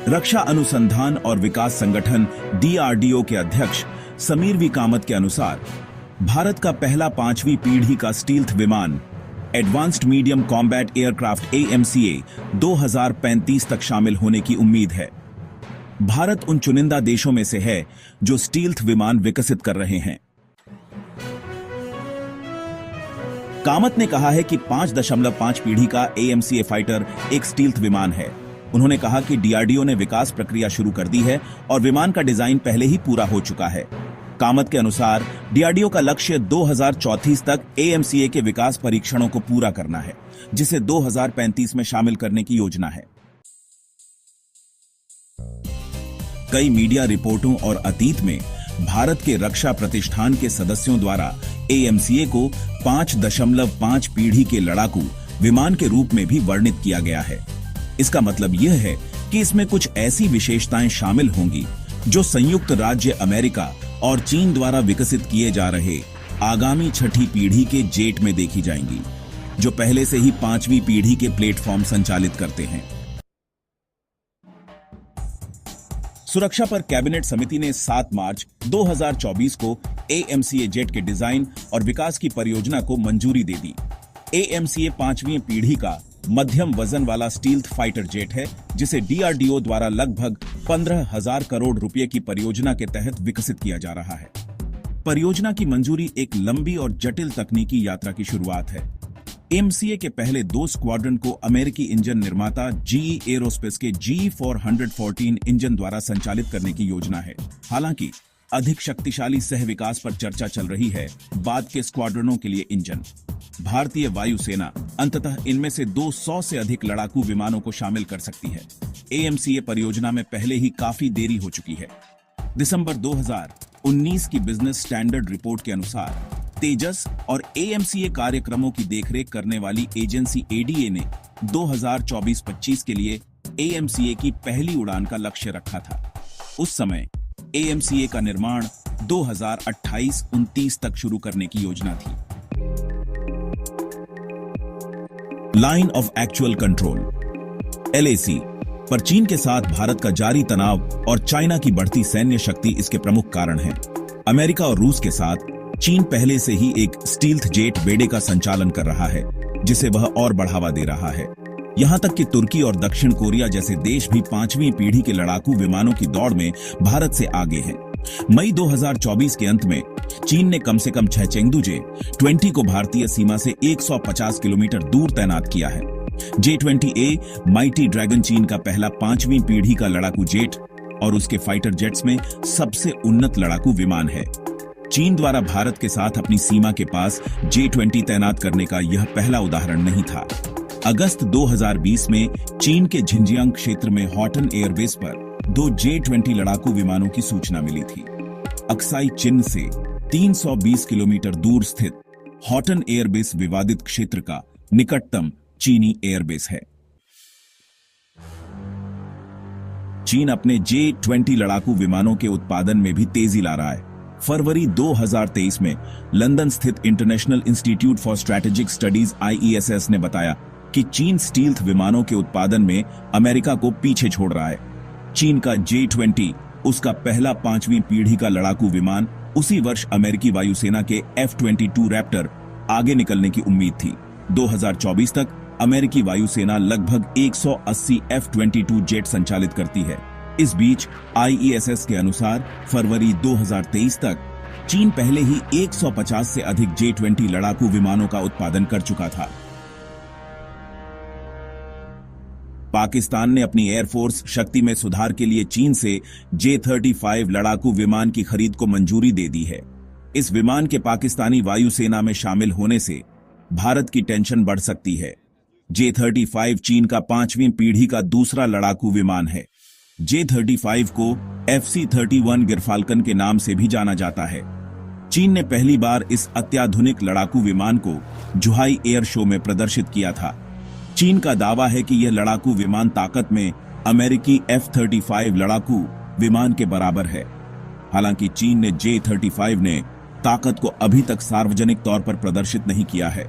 रक्षा अनुसंधान और विकास संगठन DRDO के अध्यक्ष समीर वी कामत के अनुसार भारत का पहला 5वीं पीढ़ी का स्टील्थ विमान advanced medium combat aircraft AMCA 2035 तक शामिल होने की उम्मीद है। भारत उन चुनिंदा देशों में से है जो स्टील्थ विमान विकसित कर रहे हैं। कामत ने कहा है कि 5.5 पीढ़ी का AMCA फाइटर एक स्टील्थ विमान है। उन्होंने कहा कि DRDO ने विकास प्रक्रिया शुरू कर दी है और विमान का डिजाइन पहले ही पूरा हो चुका है। कामत के अनुसार DRDO का लक्ष्य 2034 तक AMCA के विकास परीक्षणों को पूरा करना है, जिसे 2035 में शामिल करने की योजना है। कई मीडिया रिपोर्टों और अतीत में भारत के रक्षा प्रतिष्ठान के सदस्यों द्वारा AMCA को 5.5 पीढ़ी के लड़ाकू विमान के रूप में भी वर्णित किया गया है। इसका मतलब यह है कि इसमें कुछ ऐसी विशेषताएं शामिल होंगी जो संयुक्त राज्य अमेरिका और चीन द्वारा विकसित किए जा रहे आगामी 6ठी पीढ़ी के जेट में देखी जाएंगी, जो पहले से ही 5वीं पीढ़ी के प्लेटफॉर्म संचालित करते हैं। सुरक्षा पर कैबिनेट समिति ने 7 मार्च 2024 को AMCA जेट के डिजाइन और विकास की परियोजना को मंजूरी दे दी। AMCA 5वीं पीढ़ी का मध्यम वजन वाला स्टील्थ फाइटर जेट है, जिसे DRDO द्वारा लगभग 15,000 करोड़ रुपए की परियोजना के तहत विकसित किया जा रहा है। परियोजना की मंजूरी एक लंबी और जटिल तकनीकी यात्रा की शुरुआत है। AMCA के पहले 2 स्क्वाड्रन को अमेरिकी इंजन निर्माता GE एरोस्पेस के G414 इंजन द्वारा संचालित करने की योजना है। हालांकि अधिक शक्तिशाली सह विकास पर चर्चा चल रही है बाद के स्क्वाड्रनों के लिए इंजन। भारतीय वायुसेना अंततः इनमें से 200 से अधिक लड़ाकू विमानों को शामिल कर सकती है। AMCA परियोजना में पहले ही काफी देरी हो चुकी है। दिसंबर 2019 की बिजनेस स्टैंडर्ड रिपोर्ट के अनुसार तेजस और AMCA कार्यक्रमों की देखरेख करने वाली एजेंसी ADA ने 2024-25 के लिए AMCA की पहली उड़ान का लक्ष्य रखा था। उस समय AMCA का निर्माण 2028-29 तक शुरू करने की योजना थी। Line of actual control LAC पर चीन के साथ भारत का जारी तनाव और चाइना की बढ़ती सैन्य शक्ति इसके प्रमुख कारण हैं। अमेरिका और रूस के साथ चीन पहले से ही एक स्टील्थ जेट बेड़े का संचालन कर रहा है, जिसे वह और बढ़ावा दे रहा है। यहां तक कि तुर्की और दक्षिण कोरिया जैसे देश भी 5वीं पीढ़ी के लड़ाकू विमानों की दौड़ में भारत से आगे हैं। मई 2024 के अंत में चीन ने कम से कम 6 चेंगडू J-20 को भारतीय सीमा से 150 किलोमीटर दूर तैनात किया है। J-20A माइटी ड्रैगन चीन का पहला 5वीं पीढ़ी का लड़ाकू जेट और उसके फाइटर जेट्स में सबसे उन्नत लड़ाकू विमान है। चीन द्वारा भारत के साथ अपनी सीमा के पास J-20 तैनात करने का यह पहला उदाहरण नहीं था। अगस्त 2020 में चीन के झिंजियांग क्षेत्र में हॉटन एयरबेस पर 2 J-20 लड़ाकू विमानों की सूचना मिली थी। अक्साई चिन से 320 किलोमीटर दूर स्थित हॉटन एयरबेस विवादित क्षेत्र का निकटतम चीनी एयरबेस है। चीन अपने J-20 लड़ाकू विमानों के उत्पादन में भी तेजी ला रहा है। फरवरी 2023 में लंदन स्थित international institute for strategic studies IESS ने बताया कि चीन स्टील्थ विमानों के उत्पादन में अमेरिका को पीछे छोड़ रहा है। चीन का J-20 उसका पहला 5वीं पीढ़ी का लड़ाकू विमान उसी वर्ष अमेरिकी वायुसेना के F-22 रैप्टर आगे निकलने की उम्मीद थी। 2024 तक अमेरिकी वायुसेना लगभग 180 F-22 जेट संचालित करती है। इस बीच IESS के अनुसार फरवरी 2023 तक चीन पहले ही 150 से अधिक J-20 लड़ाकू विमानों का उत्पादन कर चुका था। पाकिस्तान ने अपनी एयरफोर्स शक्ति में सुधार के लिए चीन से J-35 लड़ाकू विमान की खरीद को मंजूरी दे दी है। इस विमान के पाकिस्तानी वायुसेना में शामिल होने से भारत की टेंशन बढ़ सकती है। J-35 चीन का 5वीं पीढ़ी का दूसरा लड़ाकू विमान है। J-35 को FC-31 गिरफाल्कन के नाम से भी जाना जाता है। चीन ने पहली बार इस अत्याधुनिक लड़ाकू विमान को जुहाई एयर शो में प्रदर्शित किया था। चीन का दावा है कि यह लड़ाकू विमान ताकत में अमेरिकी F-35 लड़ाकू विमान के बराबर है। हालांकि चीन ने J-35 ने ताकत को अभी तक सार्वजनिक तौर पर प्रदर्शित नहीं किया है।